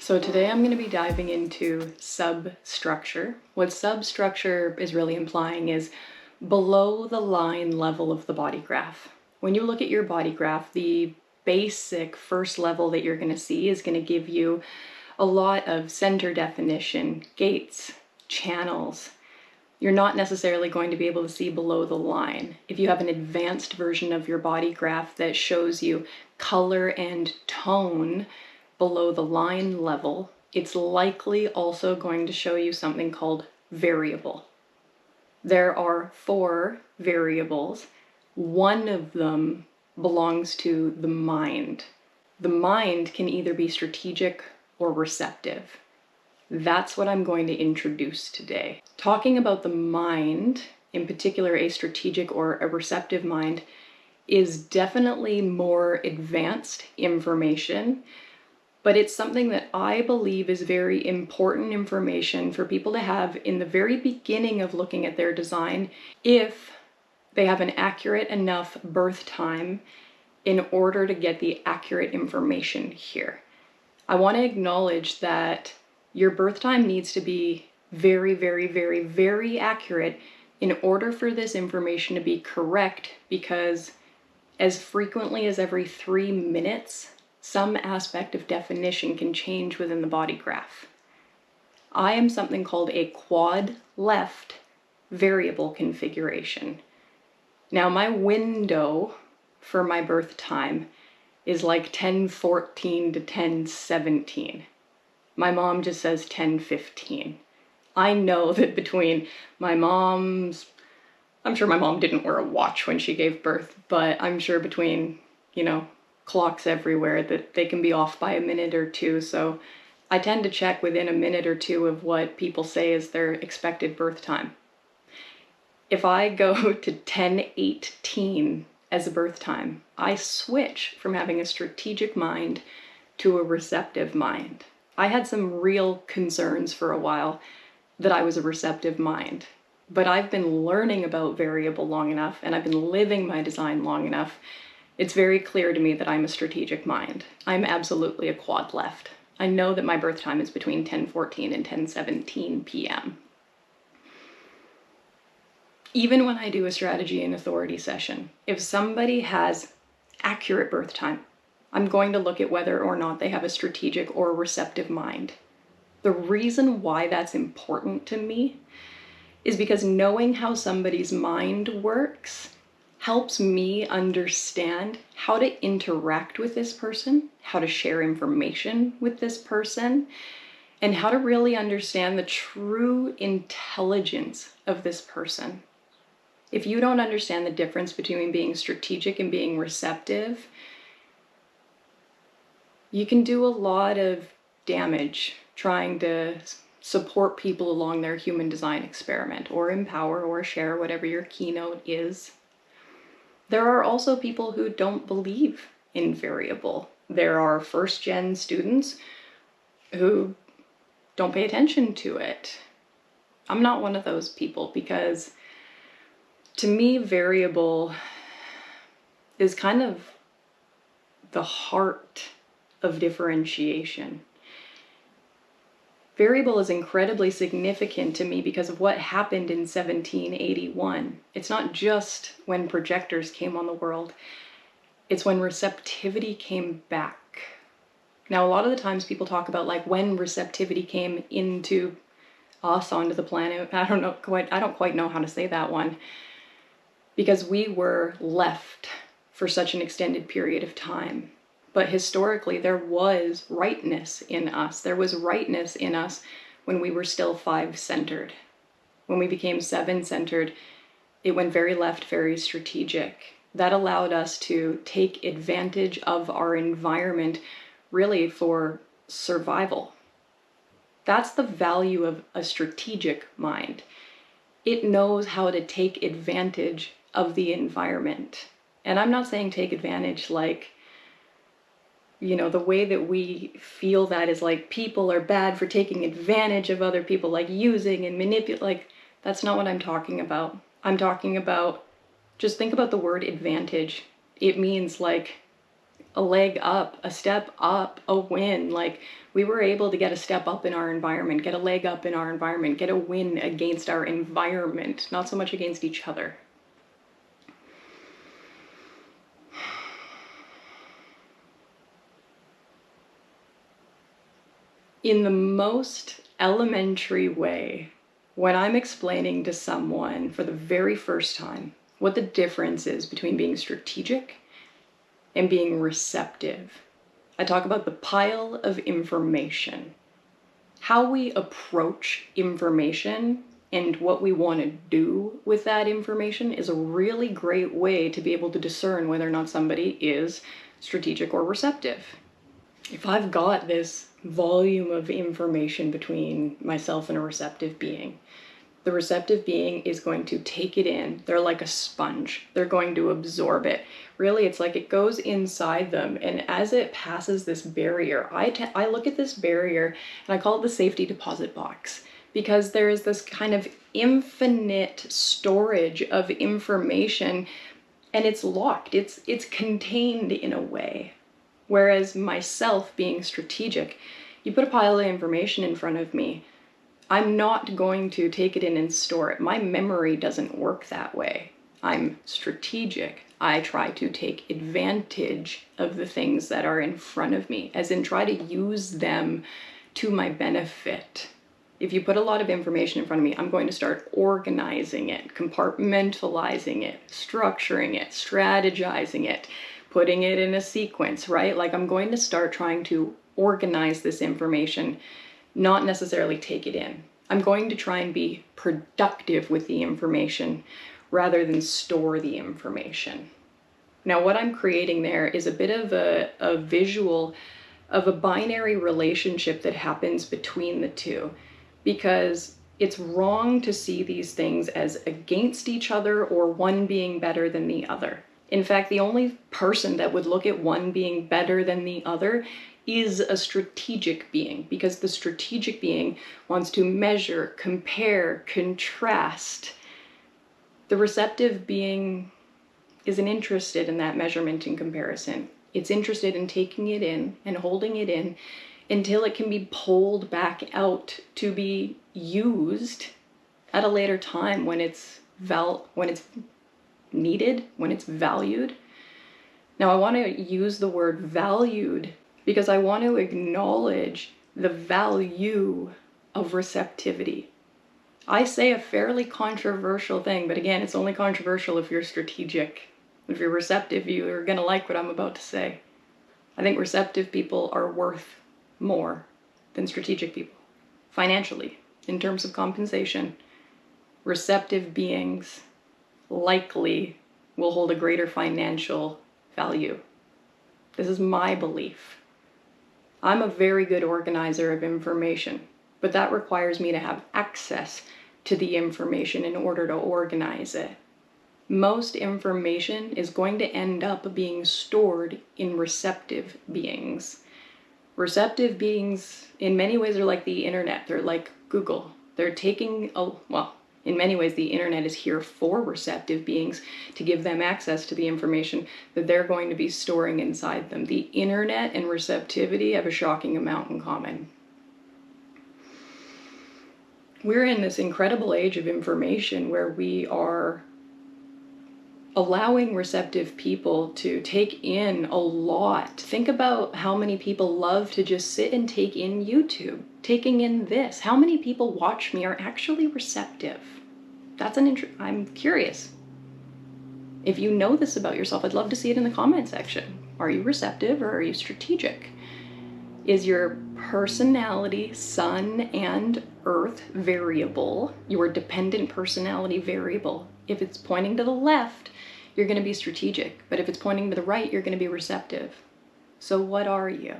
So today I'm going to be diving into substructure. What substructure is really implying is below the line level of the body graph. When you look at your body graph, the basic first level that you're going to see is going to give you a lot of center definition, gates, channels. You're not necessarily going to be able to see below the line. If you have an advanced version of your body graph that shows you color and tone below the line level, it's likely also going to show you something called variable. There are 4 variables. One of them belongs to the mind. The mind can either be strategic or receptive. That's what I'm going to introduce today. Talking about the mind, in particular a strategic or a receptive mind, is definitely more advanced information, but it's something that I believe is very important information for people to have in the very beginning of looking at their design if they have an accurate enough birth time in order to get the accurate information here. I want to acknowledge that your birth time needs to be very, very, very, very accurate in order for this information to be correct, because as frequently as every 3 minutes, some aspect of definition can change within the body graph. I am something called a quad left variable configuration. Now my window for my birth time is like 10:14 to 10:17. My mom just says 10:15. I know that between I'm sure my mom didn't wear a watch when she gave birth, but I'm sure between, clocks everywhere that they can be off by a minute or two. So I tend to check within a minute or two of what people say is their expected birth time. If I go to 10:18 as a birth time, I switch from having a strategic mind to a receptive mind. I had some real concerns for a while that I was a receptive mind, but I've been learning about variable long enough and I've been living my design long enough. It's very clear to me that I'm a strategic mind. I'm absolutely a quad left. I know that my birth time is between 10:14 and 10:17 p.m. Even when I do a strategy and authority session, if somebody has accurate birth time, I'm going to look at whether or not they have a strategic or a receptive mind. The reason why that's important to me is because knowing how somebody's mind works helps me understand how to interact with this person, how to share information with this person, and how to really understand the true intelligence of this person. If you don't understand the difference between being strategic and being receptive, you can do a lot of damage trying to support people along their human design experiment, or empower or share, whatever your keynote is. There are also people who don't believe in variable. There are first-gen students who don't pay attention to it. I'm not one of those people, because to me, variable is kind of the heart of differentiation. Variable is incredibly significant to me because of what happened in 1781. It's not just when projectors came on the world, it's when receptivity came back. Now, a lot of the times people talk about like when receptivity came into us, onto the planet. I don't quite know how to say that one, because we were left for such an extended period of time. But historically, there was rightness in us. There was rightness in us when we were still 5-centered. When we became 7-centered, it went very left, very strategic. That allowed us to take advantage of our environment, really for survival. That's the value of a strategic mind. It knows how to take advantage of the environment. And I'm not saying take advantage like, the way that we feel that is like people are bad for taking advantage of other people, like using and manipulate. Like, that's not what I'm talking about. I'm talking about, just think about the word advantage. It means like a leg up, a step up, a win. Like, we were able to get a step up in our environment, get a leg up in our environment, get a win against our environment, not so much against each other. In the most elementary way, when I'm explaining to someone for the very first time what the difference is between being strategic and being receptive, I talk about the pile of information. How we approach information and what we want to do with that information is a really great way to be able to discern whether or not somebody is strategic or receptive. If I've got this volume of information between myself and a receptive being, the receptive being is going to take it in. They're like a sponge. They're going to absorb it. Really, it's like it goes inside them. And as it passes this barrier, I look at this barrier and I call it the safety deposit box, because there is this kind of infinite storage of information, and it's locked. It's contained in a way. Whereas myself being strategic, you put a pile of information in front of me, I'm not going to take it in and store it. My memory doesn't work that way. I'm strategic. I try to take advantage of the things that are in front of me, as in try to use them to my benefit. If you put a lot of information in front of me, I'm going to start organizing it, compartmentalizing it, structuring it, strategizing it, putting it in a sequence, right? Like, I'm going to start trying to organize this information, not necessarily take it in. I'm going to try and be productive with the information rather than store the information. Now, what I'm creating there is a bit of a visual of a binary relationship that happens between the two, because it's wrong to see these things as against each other or one being better than the other. In fact, the only person that would look at one being better than the other is a strategic being, because the strategic being wants to measure, compare, contrast. The receptive being isn't interested in that measurement and comparison. It's interested in taking it in and holding it in until it can be pulled back out to be used at a later time when it's needed, when it's valued. Now, I want to use the word valued because I want to acknowledge the value of receptivity. I say a fairly controversial thing, but again, it's only controversial if you're strategic. If you're receptive, you're going to like what I'm about to say. I think receptive people are worth more than strategic people. Financially, in terms of compensation, receptive beings likely will hold a greater financial value. This is my belief. I'm a very good organizer of information, but that requires me to have access to the information in order to organize it. Most information is going to end up being stored in receptive beings. Receptive beings, in many ways, are like the internet. They're like Google. They're taking, in many ways, the internet is here for receptive beings to give them access to the information that they're going to be storing inside them. The internet and receptivity have a shocking amount in common. We're in this incredible age of information where we are allowing receptive people to take in a lot. Think about how many people love to just sit and take in YouTube, taking in this. How many people watch me are actually receptive? I'm curious. If you know this about yourself, I'd love to see it in the comment section. Are you receptive or are you strategic? Is your personality sun and earth variable, your dependent personality variable? If it's pointing to the left, you're going to be strategic, but if it's pointing to the right, you're going to be receptive. So what are you?